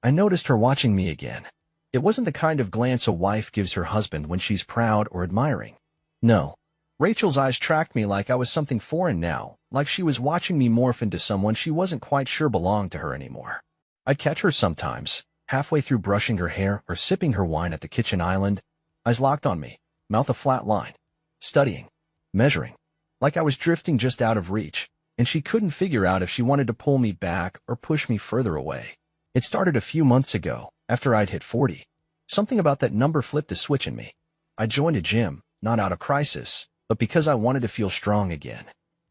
I noticed her watching me again. It wasn't the kind of glance a wife gives her husband when she's proud or admiring. No. Rachel's eyes tracked me like I was something foreign now, like she was watching me morph into someone she wasn't quite sure belonged to her anymore. I'd catch her sometimes, halfway through brushing her hair or sipping her wine at the kitchen island, eyes locked on me, mouth a flat line, studying, measuring, like I was drifting just out of reach, and she couldn't figure out if she wanted to pull me back or push me further away. It started a few months ago, after I'd hit 40. Something about that number flipped a switch in me. I joined a gym, not out of crisis, but because I wanted to feel strong again.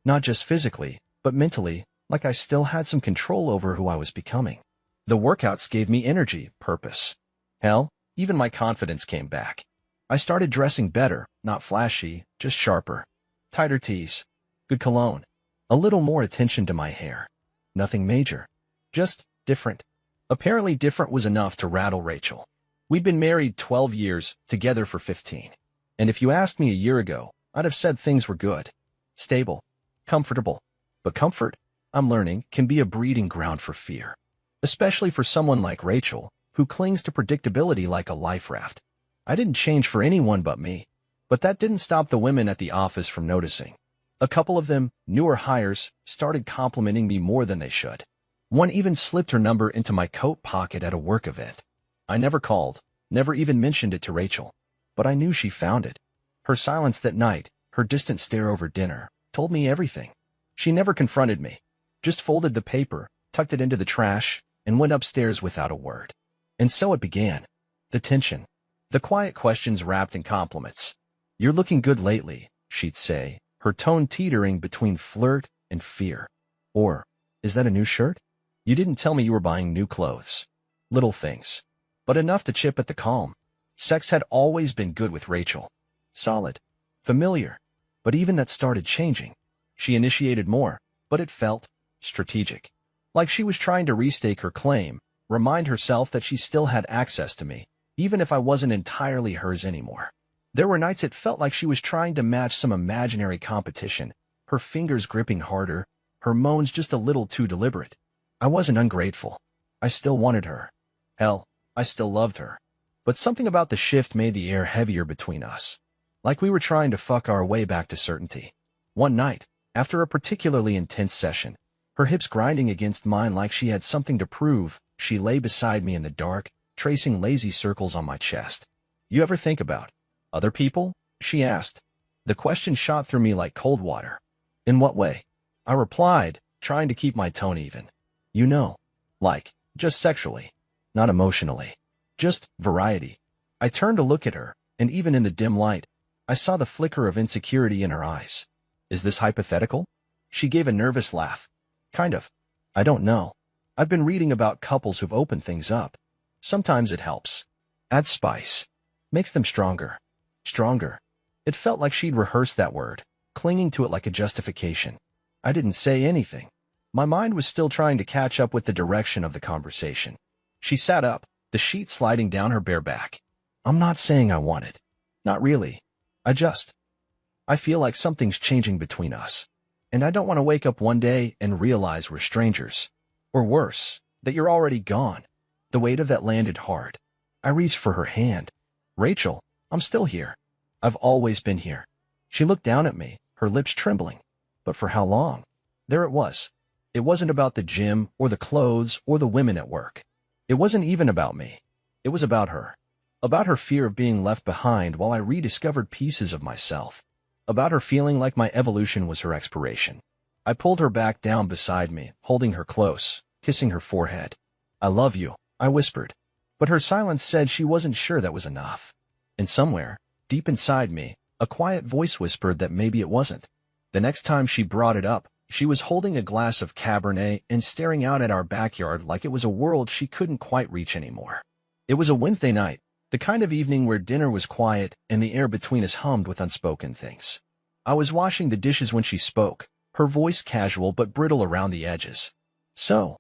Not just physically, but mentally, like I still had some control over who I was becoming. The workouts gave me energy, purpose. Hell, even my confidence came back. I started dressing better, not flashy, just sharper. Tighter tees, good cologne, a little more attention to my hair. Nothing major, just different. Apparently different was enough to rattle Rachel. We'd been married 12 years, together for 15. And if you asked me a year ago, I'd have said things were good, stable, comfortable. But comfort, I'm learning, can be a breeding ground for fear. Especially for someone like Rachel, who clings to predictability like a life raft. I didn't change for anyone but me. But that didn't stop the women at the office from noticing. A couple of them, newer hires, started complimenting me more than they should. One even slipped her number into my coat pocket at a work event. I never called, never even mentioned it to Rachel. But I knew she found it. Her silence that night, her distant stare over dinner, told me everything. She never confronted me, just folded the paper, tucked it into the trash, and went upstairs without a word. And so it began. The tension. The quiet questions wrapped in compliments. "You're looking good lately," she'd say, her tone teetering between flirt and fear. Or, "Is that a new shirt? You didn't tell me you were buying new clothes." Little things, but enough to chip at the calm. Sex had always been good with Rachel. Solid. Familiar. But even that started changing. She initiated more, but it felt strategic. Like she was trying to restake her claim, remind herself that she still had access to me, even if I wasn't entirely hers anymore. There were nights it felt like she was trying to match some imaginary competition, her fingers gripping harder, her moans just a little too deliberate. I wasn't ungrateful. I still wanted her. Hell, I still loved her. But something about the shift made the air heavier between us. Like we were trying to fuck our way back to certainty. One night, after a particularly intense session, her hips grinding against mine like she had something to prove, she lay beside me in the dark, tracing lazy circles on my chest. "You ever think about other people?" she asked. The question shot through me like cold water. "In what way?" I replied, trying to keep my tone even. "You know, like, just sexually, not emotionally. Just variety." I turned to look at her, and even in the dim light, I saw the flicker of insecurity in her eyes. "Is this hypothetical?" She gave a nervous laugh. "Kind of. I don't know. I've been reading about couples who've opened things up. Sometimes it helps. Adds spice. Makes them stronger. Stronger." It felt like she'd rehearsed that word, clinging to it like a justification. I didn't say anything. My mind was still trying to catch up with the direction of the conversation. She sat up, the sheet sliding down her bare back. "I'm not saying I want it. Not really. I feel like something's changing between us. And I don't want to wake up one day and realize we're strangers. Or worse, that you're already gone." The weight of that landed hard. I reached for her hand. "Rachel, I'm still here. I've always been here." She looked down at me, her lips trembling. But for how long? There it was. It wasn't about the gym or the clothes or the women at work. It wasn't even about me. It was about her. About her fear of being left behind while I rediscovered pieces of myself. About her feeling like my evolution was her expiration. I pulled her back down beside me, holding her close, kissing her forehead. "I love you," I whispered. But her silence said she wasn't sure that was enough. And somewhere, deep inside me, a quiet voice whispered that maybe it wasn't. The next time she brought it up, she was holding a glass of Cabernet and staring out at our backyard like it was a world she couldn't quite reach anymore. It was a Wednesday night, the kind of evening where dinner was quiet and the air between us hummed with unspoken things. I was washing the dishes when she spoke, her voice casual but brittle around the edges. "So,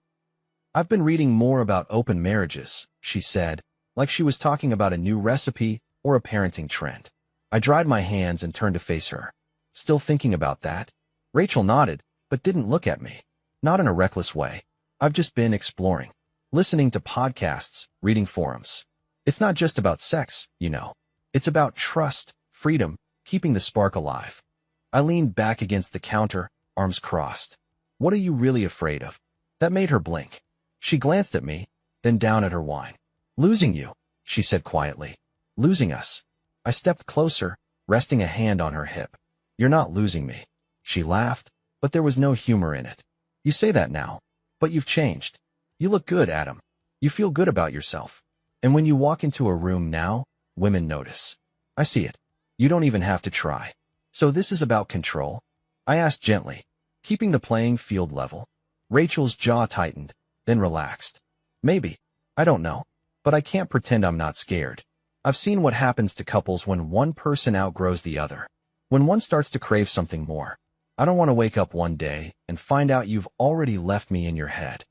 I've been reading more about open marriages," she said, like she was talking about a new recipe or a parenting trend. I dried my hands and turned to face her. "Still thinking about that?" Rachel nodded, but didn't look at me. "Not in a reckless way. I've just been exploring. listening to podcasts, reading forums. It's not just about sex, you know. It's about trust, freedom, keeping the spark alive. I leaned back against the counter, arms crossed. What are you really afraid of? That made her blink. She glanced at me, then down at her wine. Losing you, she said quietly. Losing us. I stepped closer, resting a hand on her hip. You're not losing me. She laughed, but there was no humor in it. You say that now, but you've changed. You look good, Adam. You feel good about yourself. And when you walk into a room now, women notice. I see it. You don't even have to try. So this is about control? I asked gently, keeping the playing field level. Rachel's jaw tightened, then relaxed. Maybe. I don't know. But I can't pretend I'm not scared. I've seen what happens to couples when one person outgrows the other. When one starts to crave something more. I don't want to wake up one day and find out you've already left me in your head.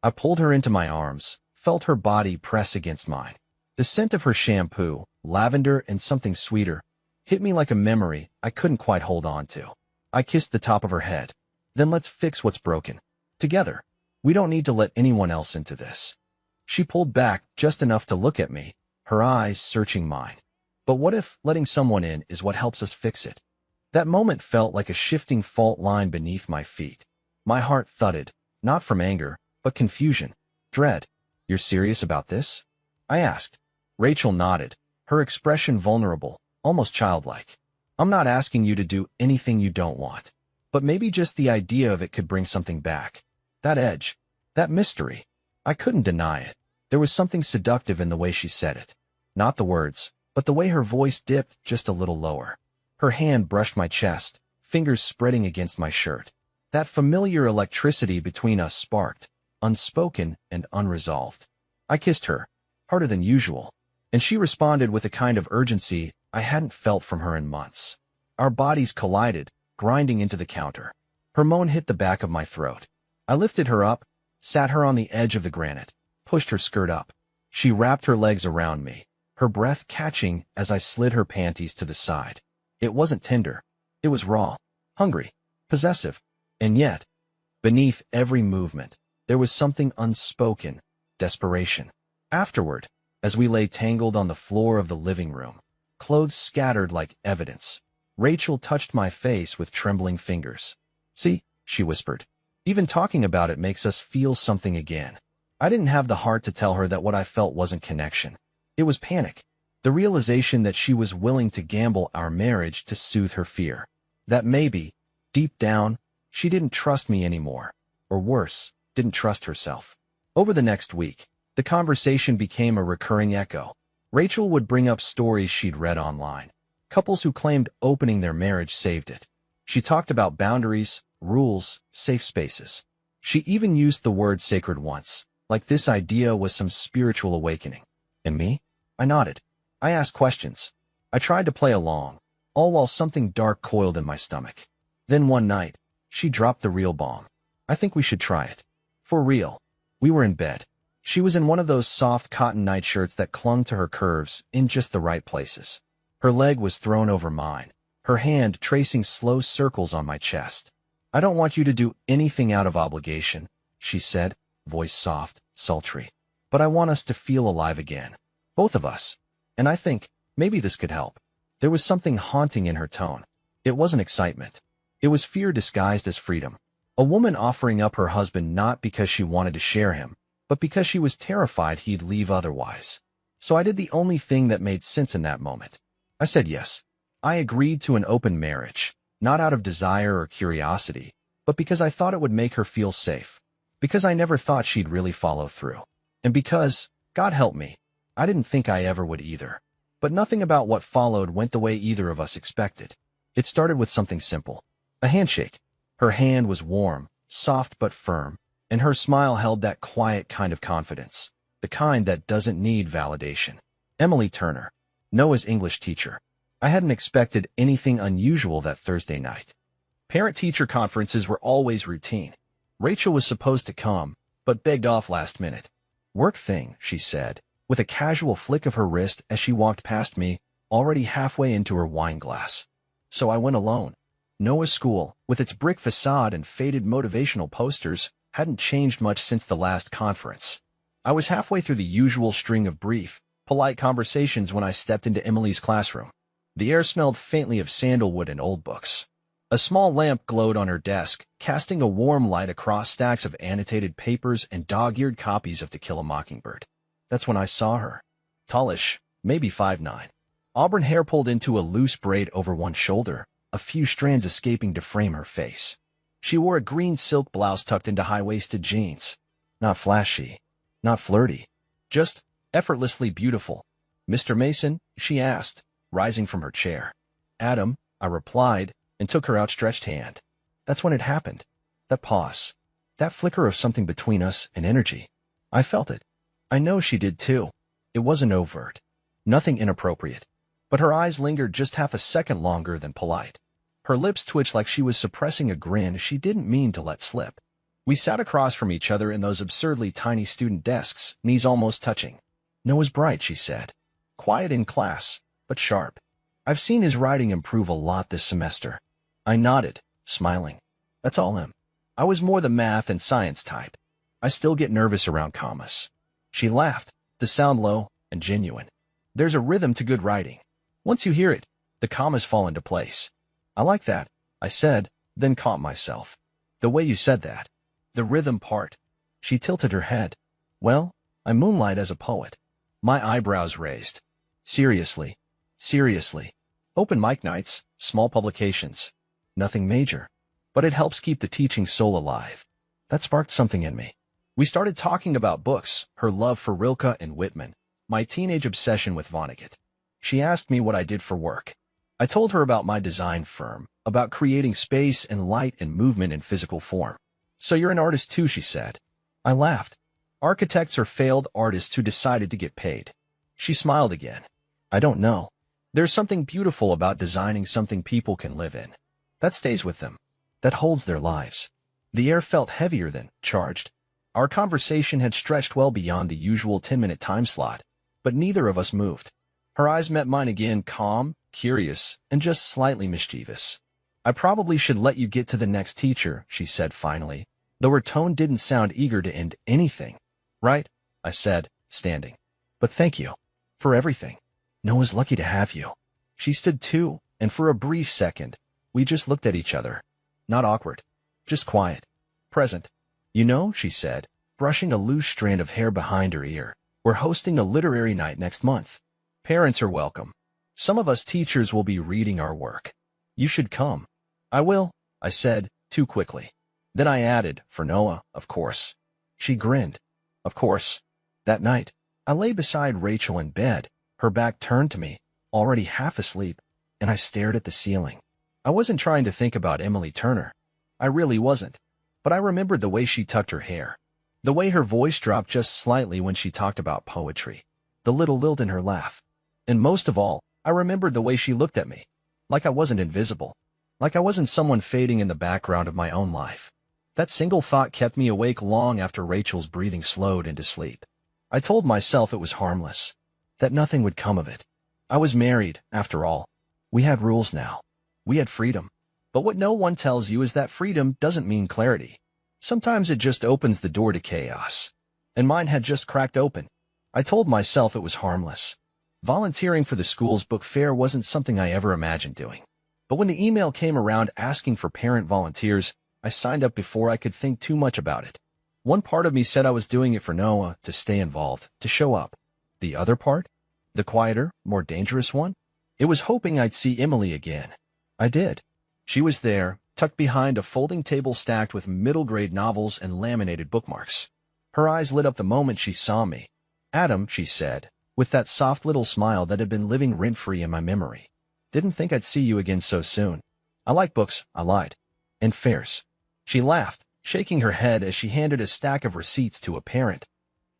I pulled her into my arms, felt her body press against mine. The scent of her shampoo, lavender and something sweeter, hit me like a memory I couldn't quite hold on to. I kissed the top of her head. Then let's fix what's broken. Together. We don't need to let anyone else into this. She pulled back just enough to look at me, her eyes searching mine. But what if letting someone in is what helps us fix it? That moment felt like a shifting fault line beneath my feet. My heart thudded, not from anger, but confusion, dread. You're serious about this? I asked. Rachel nodded, her expression vulnerable, almost childlike. I'm not asking you to do anything you don't want. But maybe just the idea of it could bring something back. That edge. That mystery. I couldn't deny it. There was something seductive in the way she said it. Not the words, but the way her voice dipped just a little lower. Her hand brushed my chest, fingers spreading against my shirt. That familiar electricity between us sparked, unspoken and unresolved. I kissed her, harder than usual, and she responded with a kind of urgency I hadn't felt from her in months. Our bodies collided, grinding into the counter. Her moan hit the back of my throat. I lifted her up, sat her on the edge of the granite, pushed her skirt up. She wrapped her legs around me, her breath catching as I slid her panties to the side. It wasn't tender. It was raw, hungry, possessive, and yet, beneath every movement, there was something unspoken, desperation. Afterward, as we lay tangled on the floor of the living room, clothes scattered like evidence, Rachel touched my face with trembling fingers. See, she whispered. Even talking about it makes us feel something again. I didn't have the heart to tell her that what I felt wasn't connection. It was panic. The realization that she was willing to gamble our marriage to soothe her fear. That maybe, deep down, she didn't trust me anymore. Or worse, didn't trust herself. Over the next week, the conversation became a recurring echo. Rachel would bring up stories she'd read online. Couples who claimed opening their marriage saved it. She talked about boundaries, rules, safe spaces. She even used the word sacred once, like this idea was some spiritual awakening. And me? I nodded. I asked questions. I tried to play along, all while something dark coiled in my stomach. Then one night, she dropped the real bomb. I think we should try it. For real. We were in bed. She was in one of those soft cotton nightshirts that clung to her curves in just the right places. Her leg was thrown over mine, her hand tracing slow circles on my chest. I don't want you to do anything out of obligation, she said, voice soft, sultry. But I want us to feel alive again. Both of us. And I think, maybe this could help. There was something haunting in her tone. It wasn't excitement. It was fear disguised as freedom. A woman offering up her husband not because she wanted to share him, but because she was terrified he'd leave otherwise. So I did the only thing that made sense in that moment. I said yes. I agreed to an open marriage, not out of desire or curiosity, but because I thought it would make her feel safe. Because I never thought she'd really follow through. And because, God help me, I didn't think I ever would either. But nothing about what followed went the way either of us expected. It started with something simple. A handshake. Her hand was warm, soft but firm, and her smile held that quiet kind of confidence, the kind that doesn't need validation. Emily Turner, Noah's English teacher. I hadn't expected anything unusual that Thursday night. Parent-teacher conferences were always routine. Rachel was supposed to come, but begged off last minute. Work thing, she said, with a casual flick of her wrist as she walked past me, already halfway into her wine glass. So I went alone. Noah's school, with its brick façade and faded motivational posters, hadn't changed much since the last conference. I was halfway through the usual string of brief, polite conversations when I stepped into Emily's classroom. The air smelled faintly of sandalwood and old books. A small lamp glowed on her desk, casting a warm light across stacks of annotated papers and dog-eared copies of To Kill a Mockingbird. That's when I saw her. Tallish, maybe 5'9". Auburn hair pulled into a loose braid over one shoulder, a few strands escaping to frame her face. She wore a green silk blouse tucked into high-waisted jeans. Not flashy, not flirty, just effortlessly beautiful. "Mr. Mason?" she asked, rising from her chair. "Adam," I replied, and took her outstretched hand. That's when it happened. That pause. That flicker of something between us, an energy. I felt it. I know she did too. It wasn't overt. Nothing inappropriate. But her eyes lingered just half a second longer than polite. Her lips twitched like she was suppressing a grin she didn't mean to let slip. We sat across from each other in those absurdly tiny student desks, knees almost touching. "Noah's bright," she said. "Quiet in class, but sharp. I've seen his writing improve a lot this semester." I nodded, smiling. "That's all him. I was more the math and science type. I still get nervous around commas." She laughed, the sound low and genuine. "There's a rhythm to good writing. Once you hear it, the commas fall into place." "I like that," I said, then caught myself. "The way you said that. The rhythm part." She tilted her head. "Well, I moonlight as a poet." My eyebrows raised. "Seriously? Seriously? Open mic nights, small publications. Nothing major. But it helps keep the teaching soul alive." That sparked something in me. We started talking about books, her love for Rilke and Whitman, my teenage obsession with Vonnegut. She asked me what I did for work. I told her about my design firm, about creating space and light and movement in physical form. "So you're an artist too," she said. I laughed. "Architects are failed artists who decided to get paid." She smiled again. "I don't know. There's something beautiful about designing something people can live in. That stays with them. That holds their lives." The air felt heavier than charged. Our conversation had stretched well beyond the usual 10-minute time slot, but neither of us moved. Her eyes met mine again, calm, curious, and just slightly mischievous. "I probably should let you get to the next teacher," she said finally, though her tone didn't sound eager to end anything. "Right?" I said, standing. "But thank you. For everything. Noah's lucky to have you." She stood too, and for a brief second, we just looked at each other. Not awkward. Just quiet. Present. "You know," she said, brushing a loose strand of hair behind her ear, "we're hosting a literary night next month. Parents are welcome. Some of us teachers will be reading our work. You should come." "I will," I said, too quickly. Then I added, "For Noah, of course." She grinned. "Of course." That night, I lay beside Rachel in bed, her back turned to me, already half asleep, and I stared at the ceiling. I wasn't trying to think about Emily Turner. I really wasn't. But I remembered the way she tucked her hair, the way her voice dropped just slightly when she talked about poetry, the little lilt in her laugh. And most of all, I remembered the way she looked at me, like I wasn't invisible, like I wasn't someone fading in the background of my own life. That single thought kept me awake long after Rachel's breathing slowed into sleep. I told myself it was harmless, that nothing would come of it. I was married, after all. We had rules now. We had freedom. But what no one tells you is that freedom doesn't mean clarity. Sometimes it just opens the door to chaos. And mine had just cracked open. I told myself it was harmless. Volunteering for the school's book fair wasn't something I ever imagined doing. But when the email came around asking for parent volunteers, I signed up before I could think too much about it. One part of me said I was doing it for Noah, to stay involved, to show up. The other part? The quieter, more dangerous one? It was hoping I'd see Emily again. I did. She was there, tucked behind a folding table stacked with middle-grade novels and laminated bookmarks. Her eyes lit up the moment she saw me. "Adam," she said, with that soft little smile that had been living rent-free in my memory. "Didn't think I'd see you again so soon. I like books," I lied. "And fairs." She laughed, shaking her head as she handed a stack of receipts to a parent.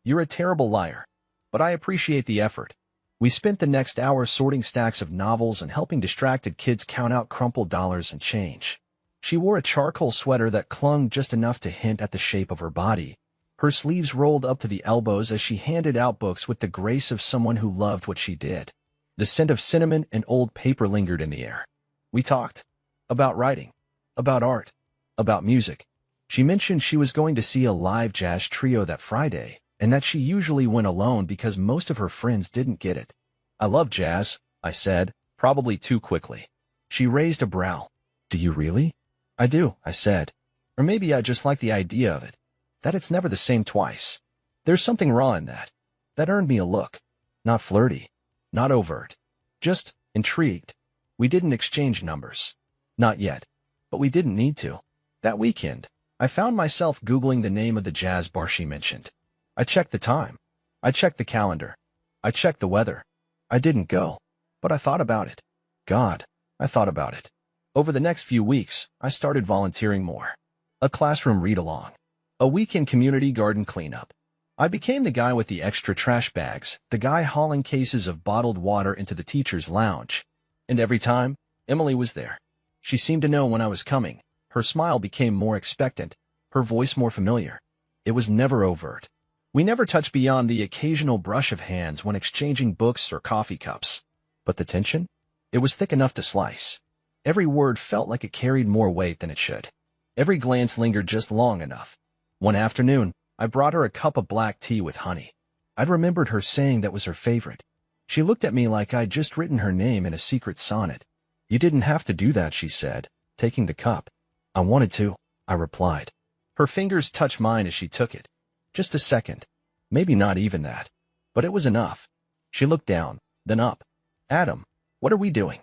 "You're a terrible liar. But I appreciate the effort." We spent the next hour sorting stacks of novels and helping distracted kids count out crumpled dollars and change. She wore a charcoal sweater that clung just enough to hint at the shape of her body. Her sleeves rolled up to the elbows as she handed out books with the grace of someone who loved what she did. The scent of cinnamon and old paper lingered in the air. We talked. About writing. About art. About music. She mentioned she was going to see a live jazz trio that Friday, and that she usually went alone because most of her friends didn't get it. I love jazz, I said, probably too quickly. She raised a brow. Do you really? I do, I said. Or maybe I just like the idea of it. That it's never the same twice. There's something raw in that. That earned me a look. Not flirty. Not overt. Just intrigued. We didn't exchange numbers. Not yet. But we didn't need to. That weekend, I found myself Googling the name of the jazz bar she mentioned. I checked the time. I checked the calendar. I checked the weather. I didn't go. But I thought about it. God, I thought about it. Over the next few weeks, I started volunteering more. A classroom read-along. A weekend community garden cleanup. I became the guy with the extra trash bags, the guy hauling cases of bottled water into the teacher's lounge. And every time, Emily was there. She seemed to know when I was coming. Her smile became more expectant, her voice more familiar. It was never overt. We never touched beyond the occasional brush of hands when exchanging books or coffee cups. But the tension? It was thick enough to slice. Every word felt like it carried more weight than it should. Every glance lingered just long enough. One afternoon, I brought her a cup of black tea with honey. I'd remembered her saying that was her favorite. She looked at me like I'd just written her name in a secret sonnet. You didn't have to do that, she said, taking the cup. I wanted to, I replied. Her fingers touched mine as she took it. Just a second. Maybe not even that. But it was enough. She looked down, then up. Adam, what are we doing?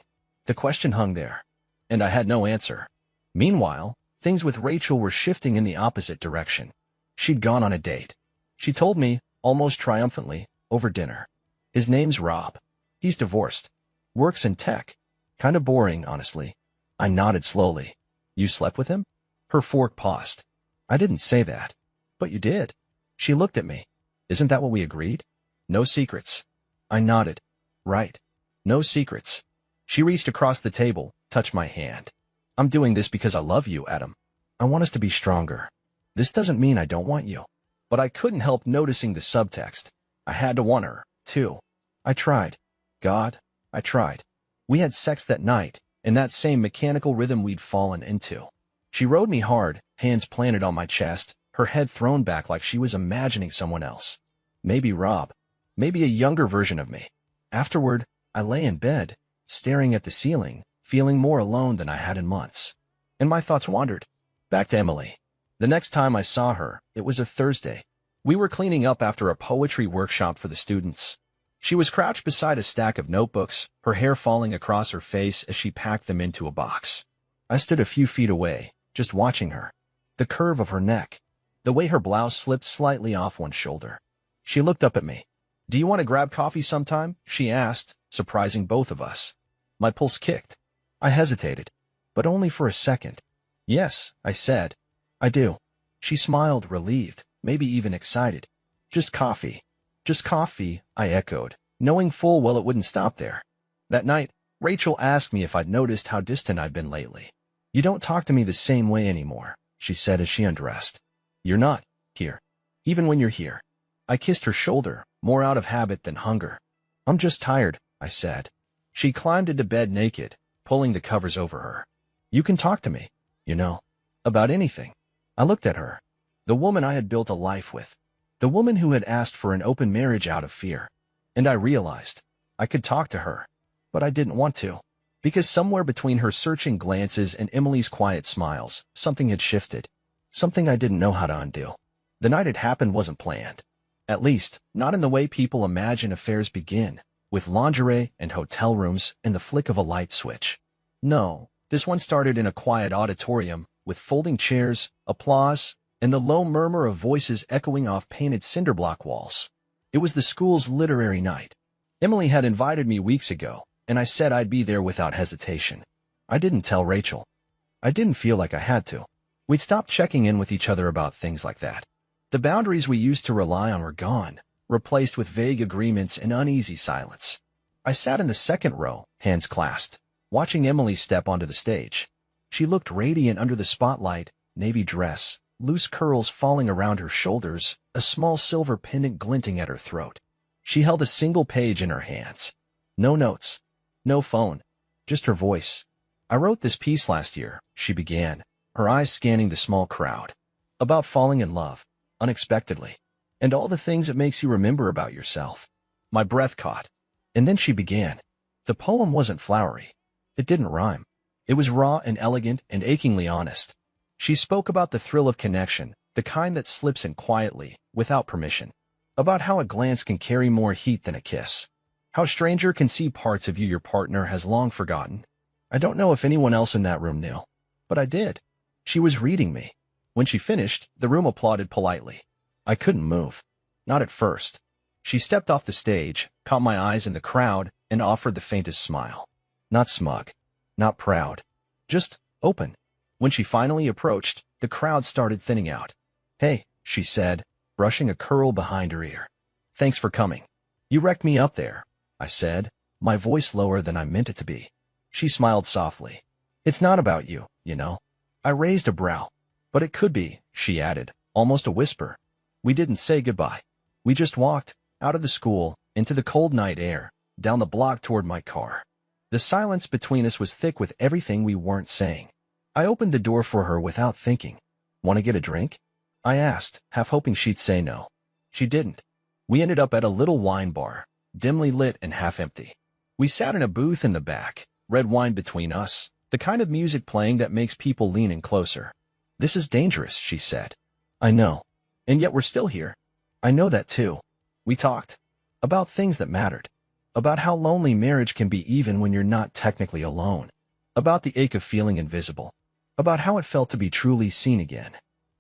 The question hung there. And I had no answer. Meanwhile, things with Rachel were shifting in the opposite direction. She'd gone on a date. She told me, almost triumphantly, over dinner. His name's Rob. He's divorced. Works in tech. Kind of boring, honestly. I nodded slowly. You slept with him? Her fork paused. I didn't say that. But you did. She looked at me. Isn't that what we agreed? No secrets. I nodded. Right. No secrets. She reached across the table, touched my hand. I'm doing this because I love you, Adam. I want us to be stronger. This doesn't mean I don't want you. But I couldn't help noticing the subtext. I had to want her, too. I tried. God, I tried. We had sex that night, in that same mechanical rhythm we'd fallen into. She rode me hard, hands planted on my chest, her head thrown back like she was imagining someone else. Maybe Rob. Maybe a younger version of me. Afterward, I lay in bed, staring at the ceiling, feeling more alone than I had in months. And my thoughts wandered. Back to Emily. The next time I saw her, it was a Thursday. We were cleaning up after a poetry workshop for the students. She was crouched beside a stack of notebooks, her hair falling across her face as she packed them into a box. I stood a few feet away, just watching her. The curve of her neck. The way her blouse slipped slightly off one shoulder. She looked up at me. Do you want to grab coffee sometime? She asked, surprising both of us. My pulse kicked. I hesitated, but only for a second. Yes, I said. I do. She smiled, relieved, maybe even excited. Just coffee. Just coffee, I echoed, knowing full well it wouldn't stop there. That night, Rachel asked me if I'd noticed how distant I'd been lately. You don't talk to me the same way anymore, she said as she undressed. You're not, here. Even when you're here. I kissed her shoulder, more out of habit than hunger. I'm just tired, I said. She climbed into bed naked, pulling the covers over her. You can talk to me, you know, about anything. I looked at her. The woman I had built a life with. The woman who had asked for an open marriage out of fear. And I realized I could talk to her, but I didn't want to. Because somewhere between her searching glances and Emily's quiet smiles, something had shifted. Something I didn't know how to undo. The night it happened wasn't planned. At least, not in the way people imagine affairs begin, with lingerie and hotel rooms and the flick of a light switch. No, this one started in a quiet auditorium, with folding chairs, applause, and the low murmur of voices echoing off painted cinderblock walls. It was the school's literary night. Emily had invited me weeks ago, and I said I'd be there without hesitation. I didn't tell Rachel. I didn't feel like I had to. We'd stopped checking in with each other about things like that. The boundaries we used to rely on were gone, replaced with vague agreements and uneasy silence. I sat in the second row, hands clasped, watching Emily step onto the stage. She looked radiant under the spotlight, navy dress, loose curls falling around her shoulders, a small silver pendant glinting at her throat. She held a single page in her hands. No notes. No phone. Just her voice. I wrote this piece last year, she began, her eyes scanning the small crowd. About falling in love. Unexpectedly. and all the things it makes you remember about yourself. My breath caught, and then she began. The poem wasn't flowery. It didn't rhyme. It was raw and elegant and achingly honest. She spoke about the thrill of connection, the kind that slips in quietly, without permission. About how a glance can carry more heat than a kiss. How a stranger can see parts of you your partner has long forgotten. I don't know if anyone else in that room knew, but I did. She was reading me. When she finished, the room applauded politely. I couldn't move. Not at first. She stepped off the stage, caught my eyes in the crowd, and offered the faintest smile. Not smug. Not proud. Just open. When she finally approached, the crowd started thinning out. Hey, she said, brushing a curl behind her ear. Thanks for coming. You wrecked me up there, I said, my voice lower than I meant it to be. She smiled softly. It's not about you, you know. I raised a brow. But it could be, she added, almost a whisper. We didn't say goodbye. We just walked, out of the school, into the cold night air, down the block toward my car. The silence between us was thick with everything we weren't saying. I opened the door for her without thinking. Want to get a drink? I asked, half hoping she'd say no. She didn't. We ended up at a little wine bar, dimly lit and half empty. We sat in a booth in the back, red wine between us, the kind of music playing that makes people lean in closer. This is dangerous, she said. I know. And yet we're still here. I know that too. We talked. About things that mattered. About how lonely marriage can be even when you're not technically alone. About the ache of feeling invisible. About how it felt to be truly seen again.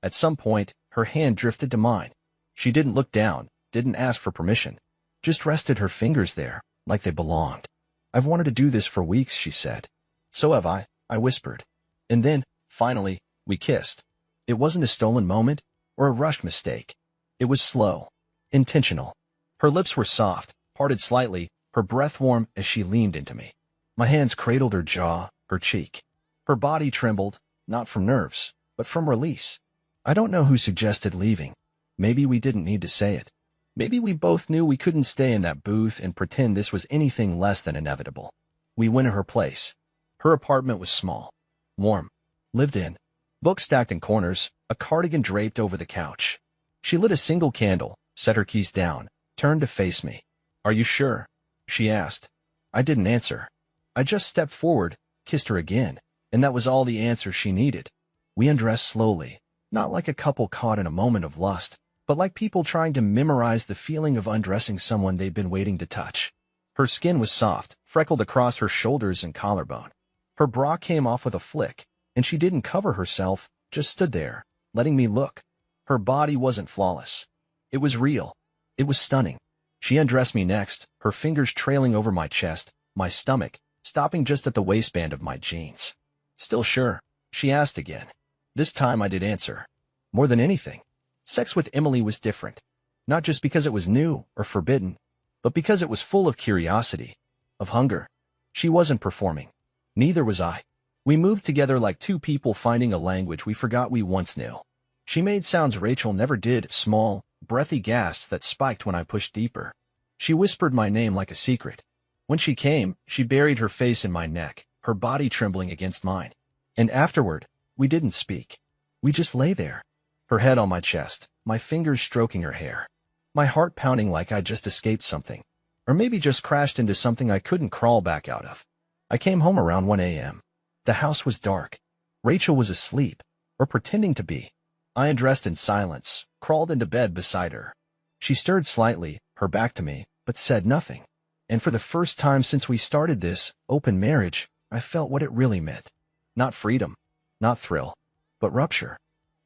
At some point, her hand drifted to mine. She didn't look down, didn't ask for permission. Just rested her fingers there, like they belonged. I've wanted to do this for weeks, she said. So have I whispered. And then, finally, we kissed. It wasn't a stolen moment or a rushed mistake. It was slow, intentional. Her lips were soft, parted slightly, her breath warm as she leaned into me. My hands cradled her jaw, her cheek. Her body trembled, not from nerves, but from release. I don't know who suggested leaving. Maybe we didn't need to say it. Maybe we both knew we couldn't stay in that booth and pretend this was anything less than inevitable. We went to her place. Her apartment was small, warm, lived in. Books stacked in corners, a cardigan draped over the couch. She lit a single candle, set her keys down, turned to face me. Are you sure? She asked. I didn't answer. I just stepped forward, kissed her again, and that was all the answer she needed. We undressed slowly, not like a couple caught in a moment of lust, but like people trying to memorize the feeling of undressing someone they've been waiting to touch. Her skin was soft, freckled across her shoulders and collarbone. Her bra came off with a flick, and she didn't cover herself, just stood there, letting me look. Her body wasn't flawless. It was real. It was stunning. She undressed me next, her fingers trailing over my chest, my stomach, stopping just at the waistband of my jeans. Still sure? She asked again. This time I did answer. More than anything, sex with Emily was different. Not just because it was new or forbidden, but because it was full of curiosity, of hunger. She wasn't performing. Neither was I. We moved together like two people finding a language we forgot we once knew. She made sounds Rachel never did, small, breathy gasps that spiked when I pushed deeper. She whispered my name like a secret. When she came, she buried her face in my neck, her body trembling against mine. And afterward, we didn't speak. We just lay there, her head on my chest, my fingers stroking her hair. My heart pounding like I'd just escaped something. Or maybe just crashed into something I couldn't crawl back out of. I came home around 1 a.m. The house was dark. Rachel was asleep, or pretending to be. I undressed in silence, crawled into bed beside her. She stirred slightly, her back to me, but said nothing. And for the first time since we started this open marriage, I felt what it really meant. Not freedom, not thrill, but rupture.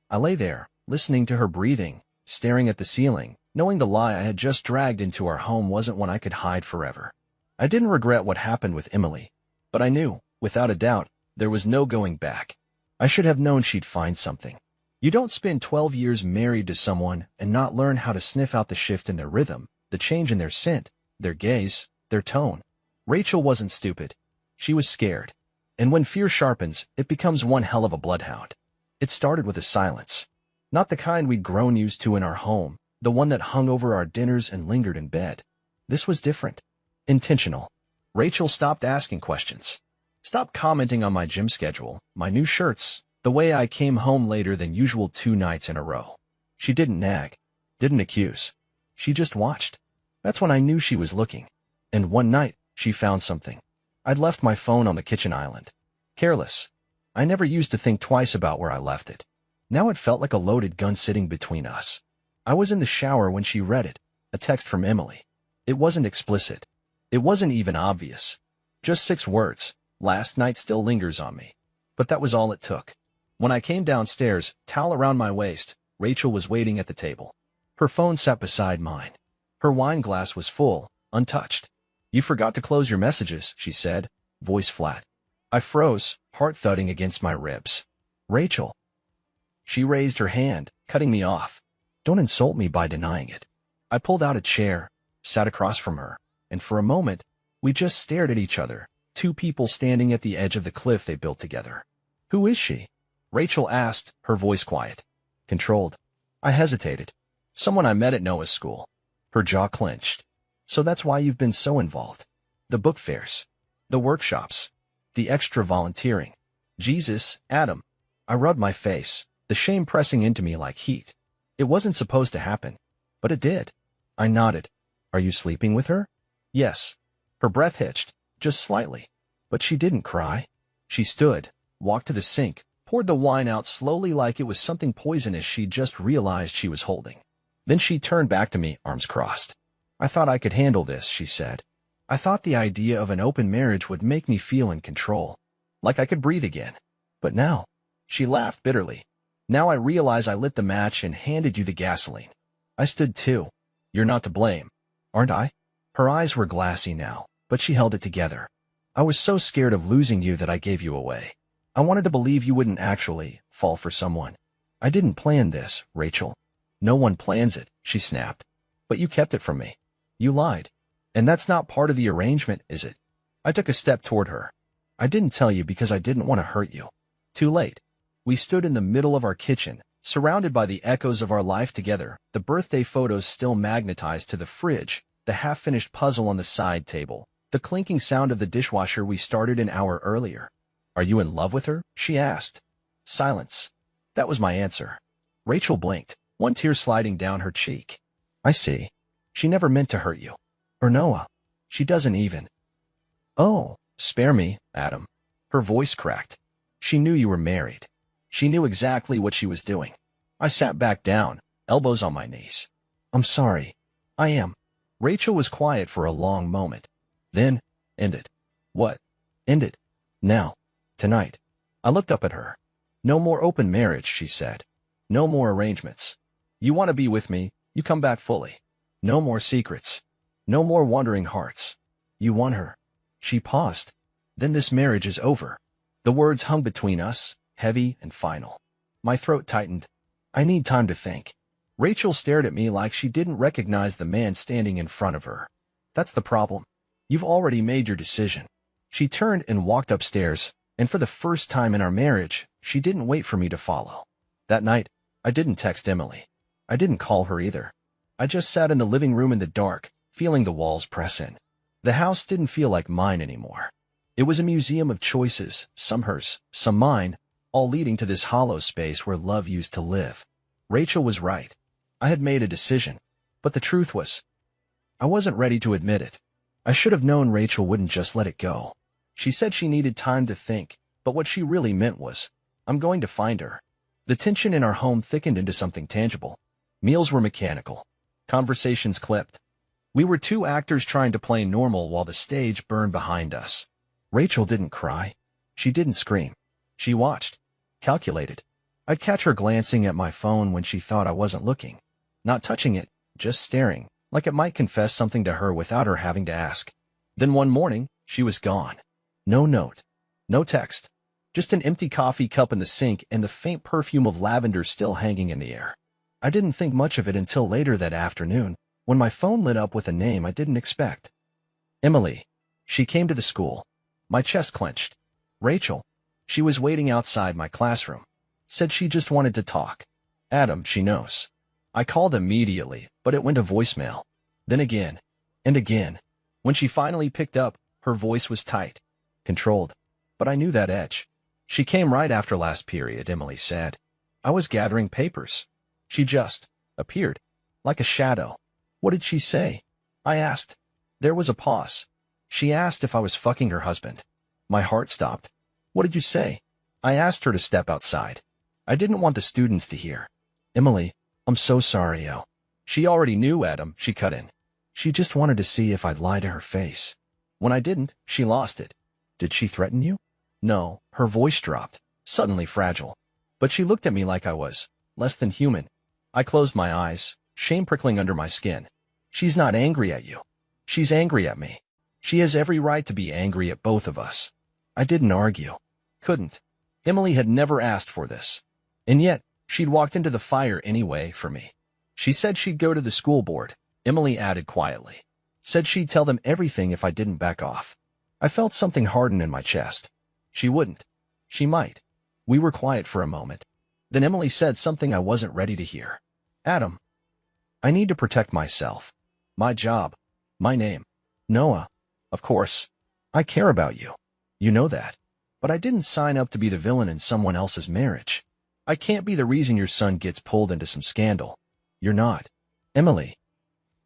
I lay there, listening to her breathing, staring at the ceiling, knowing the lie I had just dragged into our home wasn't one I could hide forever. I didn't regret what happened with Emily, but I knew, without a doubt, there was no going back. I should have known she'd find something. You don't spend 12 years married to someone and not learn how to sniff out the shift in their rhythm, the change in their scent, their gaze, their tone. Rachel wasn't stupid. She was scared. And when fear sharpens, it becomes one hell of a bloodhound. It started with a silence. Not the kind we'd grown used to in our home, the one that hung over our dinners and lingered in bed. This was different. Intentional. Rachel stopped asking questions. Stopped commenting on my gym schedule, my new shirts, the way I came home later than usual 2 nights in a row. She didn't nag. Didn't accuse. She just watched. That's when I knew she was looking. And one night, she found something. I'd left my phone on the kitchen island. Careless. I never used to think twice about where I left it. Now it felt like a loaded gun sitting between us. I was in the shower when she read it, a text from Emily. It wasn't explicit. It wasn't even obvious. Just 6 words. Last night still lingers on me. But that was all it took. When I came downstairs, towel around my waist, Rachel was waiting at the table. Her phone sat beside mine. Her wine glass was full, untouched. You forgot to close your messages, she said, voice flat. I froze, heart thudding against my ribs. Rachel. She raised her hand, cutting me off. Don't insult me by denying it. I pulled out a chair, sat across from her, and for a moment, we just stared at each other, 2 people standing at the edge of the cliff they built together. Who is she? Rachel asked, her voice quiet. Controlled. I hesitated. Someone I met at Noah's school. Her jaw clenched. So that's why you've been so involved. The book fairs. The workshops. The extra volunteering. Jesus, Adam. I rubbed my face, the shame pressing into me like heat. It wasn't supposed to happen, but it did. I nodded. Are you sleeping with her? Yes. Her breath hitched, just slightly. But she didn't cry. She stood, walked to the sink, poured the wine out slowly like it was something poisonous she'd just realized she was holding. Then she turned back to me, arms crossed. I thought I could handle this, she said. I thought the idea of an open marriage would make me feel in control, like I could breathe again. But now, she laughed bitterly. Now I realize I lit the match and handed you the gasoline. I stood too. You're not to blame, aren't I? Her eyes were glassy now, but she held it together. I was so scared of losing you that I gave you away. I wanted to believe you wouldn't actually fall for someone. I didn't plan this, Rachel. No one plans it, she snapped. But you kept it from me. You lied. And that's not part of the arrangement, is it? I took a step toward her. I didn't tell you because I didn't want to hurt you. Too late. We stood in the middle of our kitchen, surrounded by the echoes of our life together, the birthday photos still magnetized to the fridge, the half-finished puzzle on the side table, the clinking sound of the dishwasher we started an hour earlier. Are you in love with her? She asked. Silence. That was my answer. Rachel blinked, one tear sliding down her cheek. I see. She never meant to hurt you. Or Noah. She doesn't even. Oh, spare me, Adam. Her voice cracked. She knew you were married. She knew exactly what she was doing. I sat back down, elbows on my knees. I'm sorry. I am. Rachel was quiet for a long moment. Then, ended. What? Ended. Now. Tonight. I looked up at her. No more open marriage, she said. No more arrangements. You want to be with me, you come back fully. No more secrets. No more wandering hearts. You want her. She paused. Then this marriage is over. The words hung between us, heavy and final. My throat tightened. I need time to think. Rachel stared at me like she didn't recognize the man standing in front of her. That's the problem. You've already made your decision. She turned and walked upstairs, and for the first time in our marriage, she didn't wait for me to follow. That night, I didn't text Emily. I didn't call her either. I just sat in the living room in the dark, feeling the walls press in. The house didn't feel like mine anymore. It was a museum of choices, some hers, some mine, all leading to this hollow space where love used to live. Rachel was right. I had made a decision, but the truth was, I wasn't ready to admit it. I should have known Rachel wouldn't just let it go. She said she needed time to think, but what she really meant was, I'm going to find her. The tension in our home thickened into something tangible. Meals were mechanical. Conversations clipped. We were 2 actors trying to play normal while the stage burned behind us. Rachel didn't cry. She didn't scream. She watched. Calculated. I'd catch her glancing at my phone when she thought I wasn't looking. Not touching it, just staring, like it might confess something to her without her having to ask. Then one morning, she was gone. No note. No text. Just an empty coffee cup in the sink and the faint perfume of lavender still hanging in the air. I didn't think much of it until later that afternoon, when my phone lit up with a name I didn't expect. Emily. She came to the school. My chest clenched. Rachel. She was waiting outside my classroom. Said she just wanted to talk. Adam, she knows. I called immediately, but it went to voicemail. Then again. And again. When she finally picked up, her voice was tight. Controlled. But I knew that edge. She came right after last period, Emily said. I was gathering papers. She just appeared. like a shadow. What did she say? I asked. There was a pause. She asked if I was fucking her husband. My heart stopped. What did you say? I asked her to step outside. I didn't want the students to hear. Emily, I'm so sorry, yo. She already knew, Adam, she cut in. She just wanted to see if I'd lie to her face. When I didn't, she lost it. Did she threaten you? No, her voice dropped, suddenly fragile. But she looked at me like I was less than human. I closed my eyes, shame prickling under my skin. She's not angry at you. She's angry at me. She has every right to be angry at both of us. I didn't argue. Couldn't. Emily had never asked for this. And yet, she'd walked into the fire anyway for me. She said she'd go to the school board, Emily added quietly. Said she'd tell them everything if I didn't back off. I felt something harden in my chest. She wouldn't. She might. We were quiet for a moment. Then Emily said something I wasn't ready to hear. Adam, I need to protect myself. My job. My name. Noah. Of course. I care about you. You know that. But I didn't sign up to be the villain in someone else's marriage. I can't be the reason your son gets pulled into some scandal. You're not. Emily.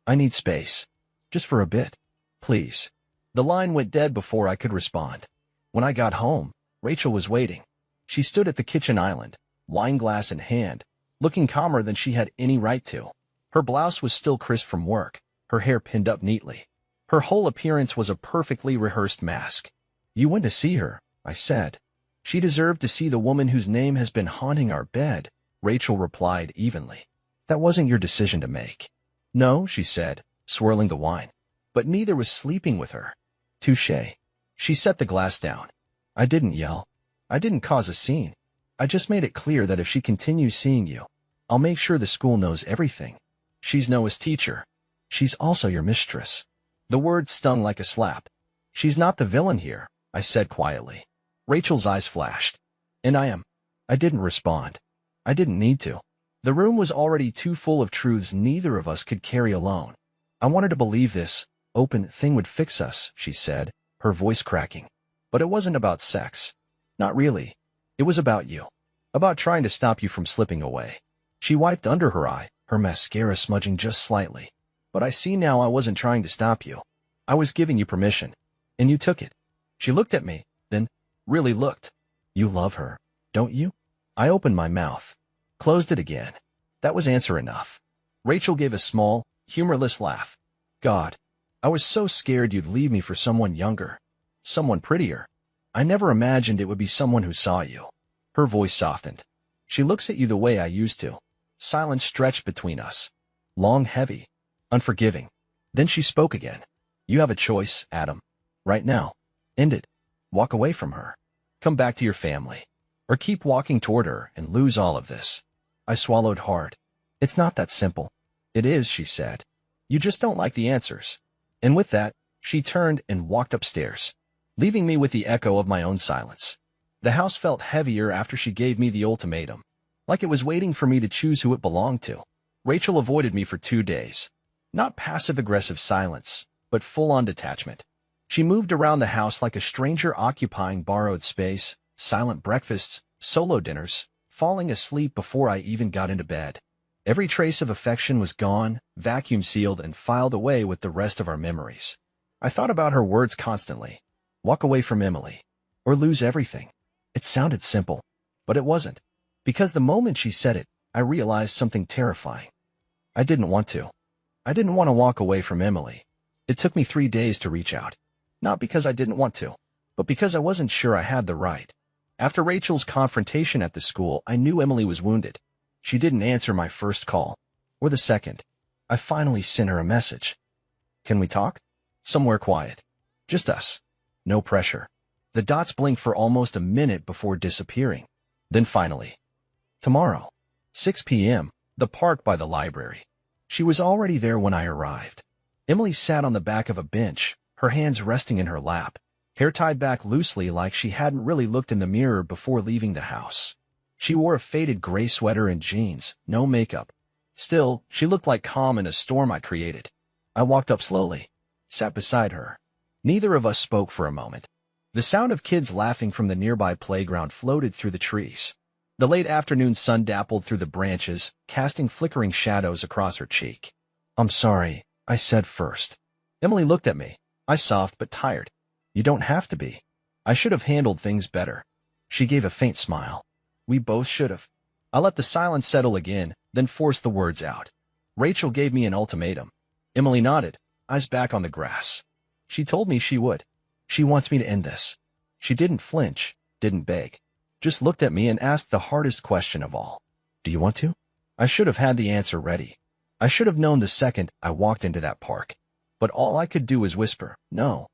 I need space. Just for a bit. Please. The line went dead before I could respond. When I got home, Rachel was waiting. She stood at the kitchen island, wine glass in hand, looking calmer than she had any right to. Her blouse was still crisp from work, her hair pinned up neatly. Her whole appearance was a perfectly rehearsed mask. You went to see her, I said. She deserved to see the woman whose name has been haunting our bed, Rachel replied evenly. That wasn't your decision to make. No, she said, swirling the wine. But neither was sleeping with her. Touché. She set the glass down. I didn't yell. I didn't cause a scene. I just made it clear that if she continues seeing you, I'll make sure the school knows everything. She's Noah's teacher. She's also your mistress. The word stung like a slap. She's not the villain here, I said quietly. Rachel's eyes flashed. And I am. I didn't respond. I didn't need to. The room was already too full of truths neither of us could carry alone. I wanted to believe this open thing would fix us, she said, her voice cracking. But it wasn't about sex. Not really. It was about you. About trying to stop you from slipping away. She wiped under her eye, her mascara smudging just slightly. But I see now I wasn't trying to stop you. I was giving you permission. And you took it. She looked at me, then really looked. You love her, don't you? I opened my mouth. Closed it again. That was answer enough. Rachel gave a small, humorless laugh. God, I was so scared you'd leave me for someone younger. Someone prettier. I never imagined it would be someone who saw you. Her voice softened. She looks at you the way I used to. Silence stretched between us. Long, heavy, unforgiving. Then she spoke again. You have a choice, Adam. Right now. End it. Walk away from her. Come back to your family. Or keep walking toward her and lose all of this. I swallowed hard. It's not that simple. It is, she said. You just don't like the answers. And with that, she turned and walked upstairs, leaving me with the echo of my own silence. The house felt heavier after she gave me the ultimatum, like it was waiting for me to choose who it belonged to. Rachel avoided me for 2 days. Not passive-aggressive silence, but full-on detachment. She moved around the house like a stranger occupying borrowed space, silent breakfasts, solo dinners, falling asleep before I even got into bed. Every trace of affection was gone, vacuum-sealed, and filed away with the rest of our memories. I thought about her words constantly. Walk away from Emily. Or lose everything. It sounded simple, but it wasn't. Because the moment she said it, I realized something terrifying. I didn't want to. I didn't want to walk away from Emily. It took me 3 days to reach out. Not because I didn't want to, but because I wasn't sure I had the right. After Rachel's confrontation at the school, I knew Emily was wounded. She didn't answer my first call, or the second. I finally sent her a message. Can we talk? Somewhere quiet. Just us. No pressure. The dots blinked for almost a minute before disappearing. Then finally. Tomorrow. 6 p.m., the park by the library. She was already there when I arrived. Emily sat on the back of a bench, her hands resting in her lap, hair tied back loosely like she hadn't really looked in the mirror before leaving the house. She wore a faded gray sweater and jeans, no makeup. Still, she looked like calm in a storm I created. I walked up slowly, sat beside her. Neither of us spoke for a moment. The sound of kids laughing from the nearby playground floated through the trees. The late afternoon sun dappled through the branches, casting flickering shadows across her cheek. I'm sorry, I said first. Emily looked at me. I soft but tired. You don't have to be. I should have handled things better. She gave a faint smile. We both should have. I let the silence settle again, then forced the words out. Rachel gave me an ultimatum. Emily nodded, eyes back on the grass. She told me she would. She wants me to end this. She didn't flinch, didn't beg. Just looked at me and asked the hardest question of all. Do you want to? I should have had the answer ready. I should have known the second I walked into that park. But all I could do was whisper, no.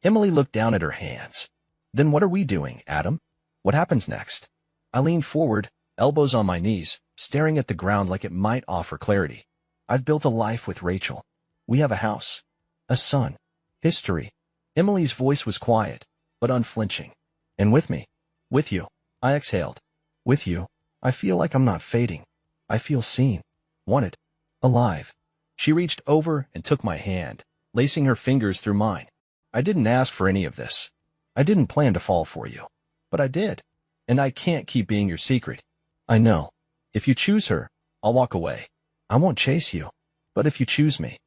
Emily looked down at her hands. Then what are we doing, Adam? What happens next? I leaned forward, elbows on my knees, staring at the ground like it might offer clarity. I've built a life with Rachel. We have a house, a son, history. Emily's voice was quiet, but unflinching. And with me, with you, I exhaled. With you, I feel like I'm not fading. I feel seen, wanted, alive. She reached over and took my hand, lacing her fingers through mine. I didn't ask for any of this. I didn't plan to fall for you. But I did. And I can't keep being your secret. I know. If you choose her, I'll walk away. I won't chase you. But if you choose me,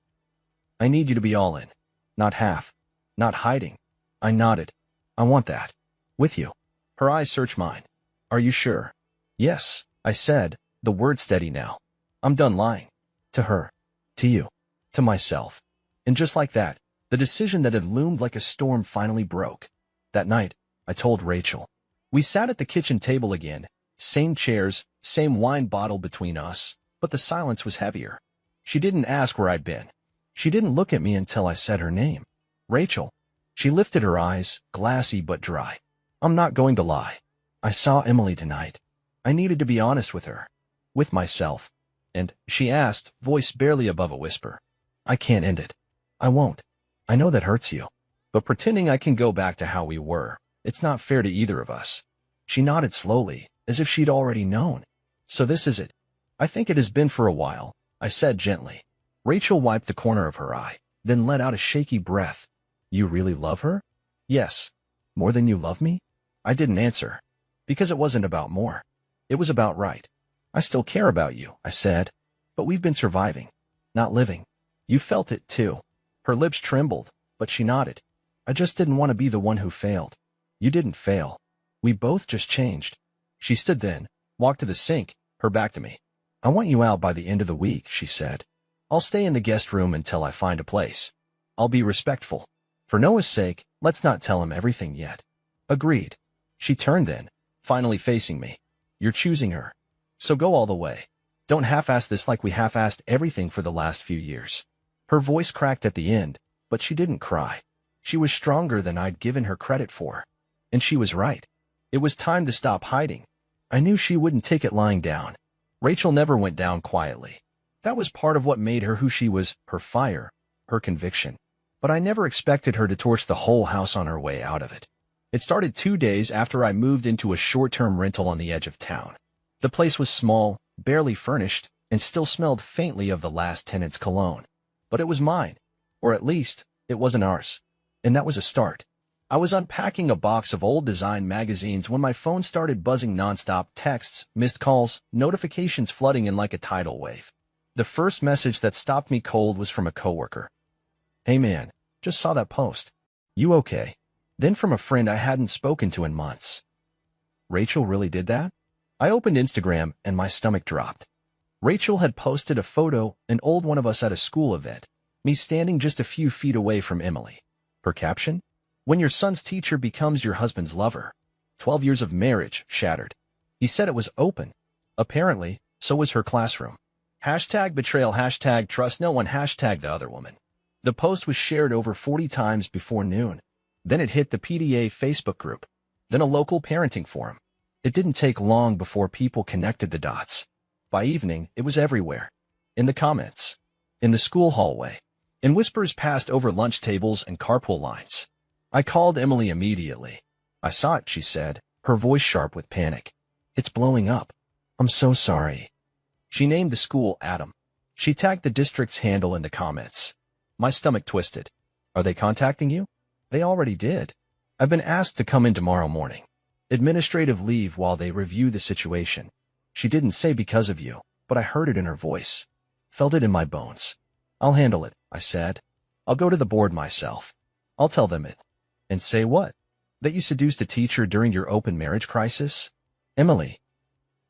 I need you to be all in. Not half. Not hiding. I nodded. I want that. With you. Her eyes searched mine. Are you sure? Yes, I said, the word steady now. I'm done lying. To her. To you. To myself. And just like that, the decision that had loomed like a storm finally broke. That night, I told Rachel. We sat at the kitchen table again, same chairs, same wine bottle between us, but the silence was heavier. She didn't ask where I'd been. She didn't look at me until I said her name. Rachel. She lifted her eyes, glassy but dry. I'm not going to lie. I saw Emily tonight. I needed to be honest with her. With myself. And, she asked, voice barely above a whisper. I can't end it. I won't. I know that hurts you. But pretending I can go back to how we were, it's not fair to either of us. She nodded slowly, as if she'd already known. So this is it. I think it has been for a while, I said gently. Rachel wiped the corner of her eye, then let out a shaky breath. You really love her? Yes. More than you love me? I didn't answer. Because it wasn't about more. It was about right. I still care about you, I said. But we've been surviving, not living. You felt it too. Her lips trembled, but she nodded. I just didn't want to be the one who failed. You didn't fail. We both just changed. She stood then, walked to the sink, her back to me. I want you out by the end of the week, she said. I'll stay in the guest room until I find a place. I'll be respectful. For Noah's sake, let's not tell him everything yet. Agreed. She turned then, finally facing me. You're choosing her. So go all the way. Don't half-ass this like we half-assed everything for the last few years. Her voice cracked at the end, but she didn't cry. She was stronger than I'd given her credit for. And she was right. It was time to stop hiding. I knew she wouldn't take it lying down. Rachel never went down quietly. That was part of what made her who she was, her fire, her conviction. But I never expected her to torch the whole house on her way out of it. It started 2 days after I moved into a short-term rental on the edge of town. The place was small, barely furnished, and still smelled faintly of the last tenant's cologne. But it was mine. Or at least, it wasn't ours. And that was a start. I was unpacking a box of old design magazines when my phone started buzzing nonstop, texts, missed calls, notifications flooding in like a tidal wave. The first message that stopped me cold was from a coworker. Hey man, just saw that post. You okay? Then from a friend I hadn't spoken to in months. Rachel really did that? I opened Instagram and my stomach dropped. Rachel had posted a photo, an old one of us at a school event, me standing just a few feet away from Emily. Her caption? When your son's teacher becomes your husband's lover. 12 years of marriage shattered. He said it was open. Apparently, so was her classroom. Hashtag betrayal, hashtag trust no one, hashtag the other woman. The post was shared over 40 times before noon. Then it hit the PDA Facebook group. Then a local parenting forum. It didn't take long before people connected the dots. By evening, it was everywhere. In the comments. In the school hallway. In whispers passed over lunch tables and carpool lines. I called Emily immediately. I saw it, she said, her voice sharp with panic. It's blowing up. I'm so sorry. She named the school Adam. She tagged the district's handle in the comments. My stomach twisted. Are they contacting you? They already did. I've been asked to come in tomorrow morning. Administrative leave while they review the situation. She didn't say because of you, but I heard it in her voice. Felt it in my bones. I'll handle it, I said. I'll go to the board myself. I'll tell them it. And say what? That you seduced a teacher during your open marriage crisis? Emily.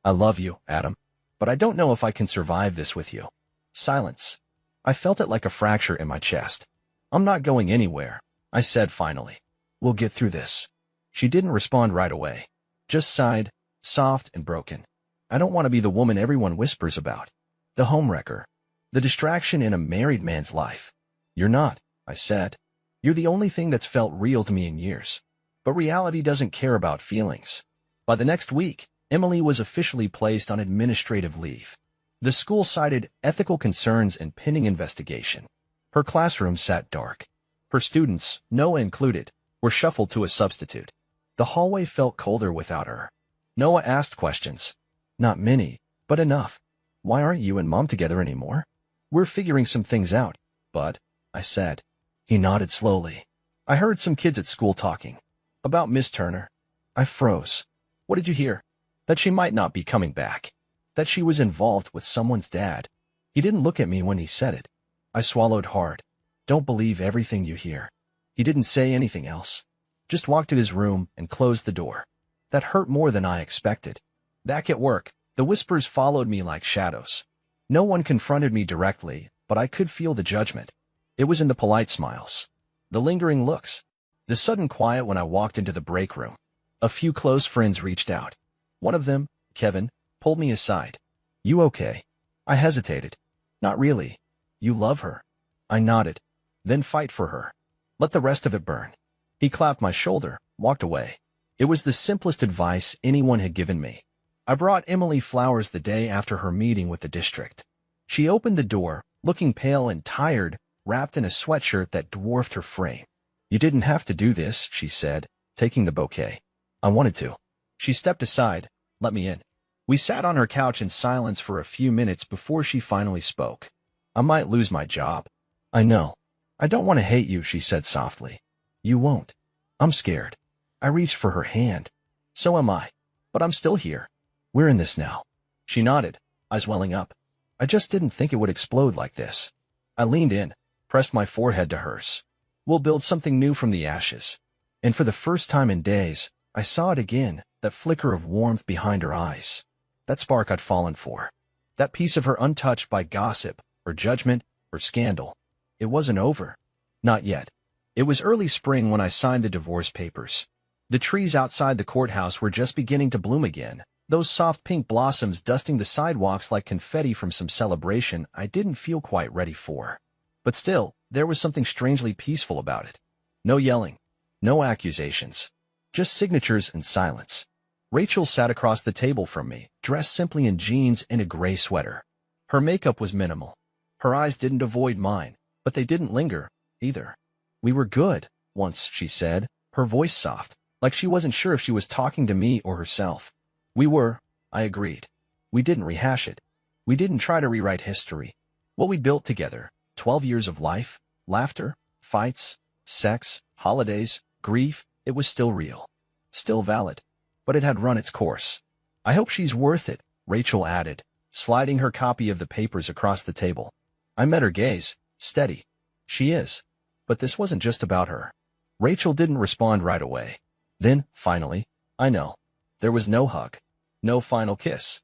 I love you, Adam. But I don't know if I can survive this with you. Silence. I felt it like a fracture in my chest. I'm not going anywhere, I said finally. We'll get through this. She didn't respond right away. Just sighed, soft and broken. I don't want to be the woman everyone whispers about. The homewrecker. The distraction in a married man's life. You're not, I said. You're the only thing that's felt real to me in years. But reality doesn't care about feelings. By the next week, Emily was officially placed on administrative leave. The school cited ethical concerns and pending investigation. Her classroom sat dark. Her students, Noah included, were shuffled to a substitute. The hallway felt colder without her. Noah asked questions. Not many, but enough. Why aren't you and Mom together anymore? We're figuring some things out, Bud, I said. He nodded slowly. I heard some kids at school talking. About Miss Turner. I froze. What did you hear? That she might not be coming back. That she was involved with someone's dad. He didn't look at me when he said it. I swallowed hard. Don't believe everything you hear. He didn't say anything else. Just walked to his room and closed the door. That hurt more than I expected. Back at work, the whispers followed me like shadows. No one confronted me directly, but I could feel the judgment. It was in the polite smiles, the lingering looks, the sudden quiet when I walked into the break room. A few close friends reached out. One of them, Kevin, pulled me aside. You okay? I hesitated. Not really. You love her. I nodded. Then fight for her. Let the rest of it burn. He clapped my shoulder, walked away. It was the simplest advice anyone had given me. I brought Emily flowers the day after her meeting with the district. She opened the door, looking pale and tired, wrapped in a sweatshirt that dwarfed her frame. You didn't have to do this, she said, taking the bouquet. I wanted to. She stepped aside, let me in. We sat on her couch in silence for a few minutes before she finally spoke. I might lose my job. I know. I don't want to hate you, she said softly. You won't. I'm scared. I reached for her hand. So am I. But I'm still here. We're in this now. She nodded, eyes welling up. I just didn't think it would explode like this. I leaned in, pressed my forehead to hers. We'll build something new from the ashes. And for the first time in days, I saw it again, that flicker of warmth behind her eyes. That spark I'd fallen for. That piece of her untouched by gossip, or judgment, or scandal. It wasn't over. Not yet. It was early spring when I signed the divorce papers. The trees outside the courthouse were just beginning to bloom again, those soft pink blossoms dusting the sidewalks like confetti from some celebration I didn't feel quite ready for. But still, there was something strangely peaceful about it. No yelling. No accusations. Just signatures and silence. Rachel sat across the table from me, dressed simply in jeans and a gray sweater. Her makeup was minimal. Her eyes didn't avoid mine, but they didn't linger, either. We were good, once, she said, her voice soft, like she wasn't sure if she was talking to me or herself. We were, I agreed. We didn't rehash it. We didn't try to rewrite history. What we built together, 12 years of life, laughter, fights, sex, holidays, grief, it was still real. Still valid. But it had run its course. I hope she's worth it, Rachel added, sliding her copy of the papers across the table. I met her gaze, steady. She is. But this wasn't just about her. Rachel didn't respond right away. Then, finally, I know. There was no hug. No final kiss.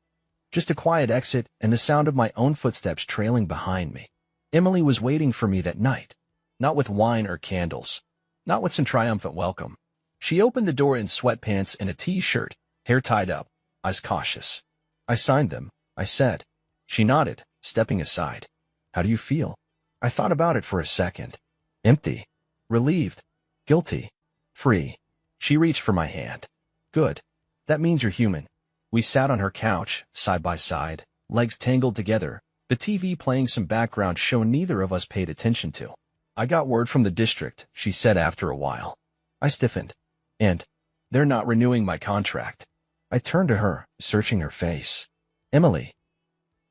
Just a quiet exit and the sound of my own footsteps trailing behind me. Emily was waiting for me that night. Not with wine or candles. Not with some triumphant welcome. She opened the door in sweatpants and a t-shirt, hair tied up, eyes cautious. I signed them, I said. She nodded, stepping aside. How do you feel? I thought about it for a second. Empty. Relieved. Guilty. Free. She reached for my hand. Good. That means you're human. We sat on her couch, side by side, legs tangled together, the TV playing some background show neither of us paid attention to. I got word from the district, she said after a while. I stiffened. And they're not renewing my contract. I turned to her, searching her face. Emily,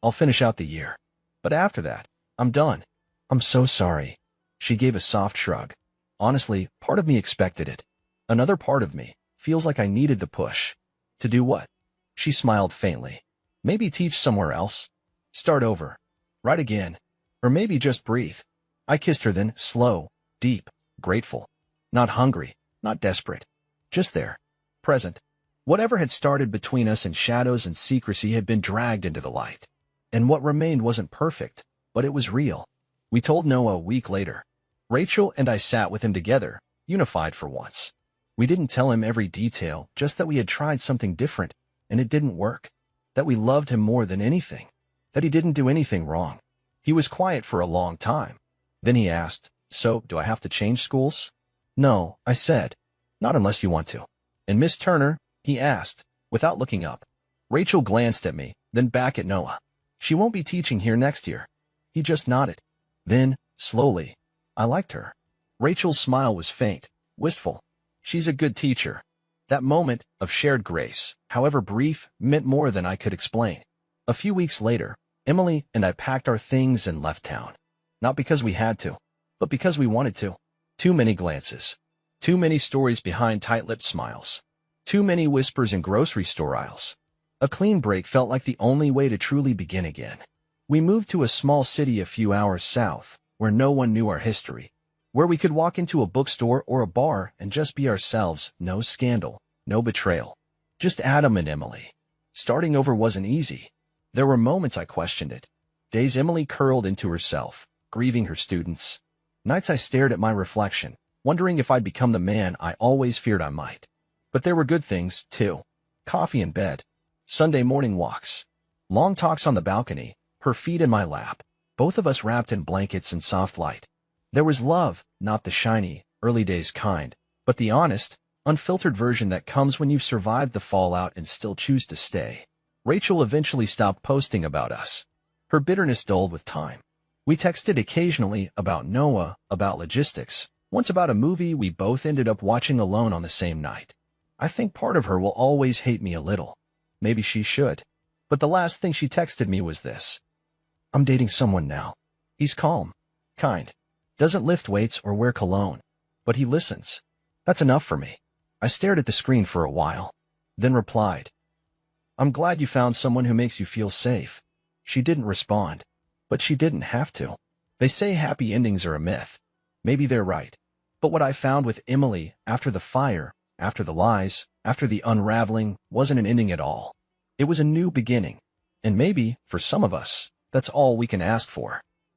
I'll finish out the year. But after that, I'm done. I'm so sorry. She gave a soft shrug. Honestly, part of me expected it. Another part of me feels like I needed the push. To do what? She smiled faintly. Maybe teach somewhere else. Start over. Right again. Or maybe just breathe. I kissed her then, slow, deep, grateful. Not hungry, not desperate. Just there. Present. Whatever had started between us in shadows and secrecy had been dragged into the light. And what remained wasn't perfect, but it was real. We told Noah a week later. Rachel and I sat with him together, unified for once. We didn't tell him every detail, just that we had tried something different, and it didn't work. That we loved him more than anything. That he didn't do anything wrong. He was quiet for a long time. Then he asked, "So, do I have to change schools?" "No," I said. "Not unless you want to." "And Miss Turner?" he asked, without looking up. Rachel glanced at me, then back at Noah. "She won't be teaching here next year." He just nodded. Then, slowly, I liked her. Rachel's smile was faint, wistful. She's a good teacher. That moment of shared grace, however brief, meant more than I could explain. A few weeks later, Emily and I packed our things and left town. Not because we had to, but because we wanted to. Too many glances. Too many stories behind tight-lipped smiles. Too many whispers in grocery store aisles. A clean break felt like the only way to truly begin again. We moved to a small city a few hours south, where no one knew our history. Where we could walk into a bookstore or a bar and just be ourselves, no scandal, no betrayal. Just Adam and Emily. Starting over wasn't easy. There were moments I questioned it. Days Emily curled into herself, grieving her students. Nights I stared at my reflection, wondering if I'd become the man I always feared I might. But there were good things, too. Coffee in bed. Sunday morning walks. Long talks on the balcony, her feet in my lap. Both of us wrapped in blankets and soft light. There was love, not the shiny, early days kind, but the honest, unfiltered version that comes when you've survived the fallout and still choose to stay. Rachel eventually stopped posting about us. Her bitterness dulled with time. We texted occasionally about Noah, about logistics, once about a movie we both ended up watching alone on the same night. I think part of her will always hate me a little. Maybe she should. But the last thing she texted me was this. "I'm dating someone now. He's calm, kind, doesn't lift weights or wear cologne, but he listens." That's enough for me. I stared at the screen for a while, then replied, "I'm glad you found someone who makes you feel safe." She didn't respond, but she didn't have to. They say happy endings are a myth. Maybe they're right. But what I found with Emily, after the fire, after the lies, after the unraveling, wasn't an ending at all. It was a new beginning. And maybe, for some of us, that's all we can ask for.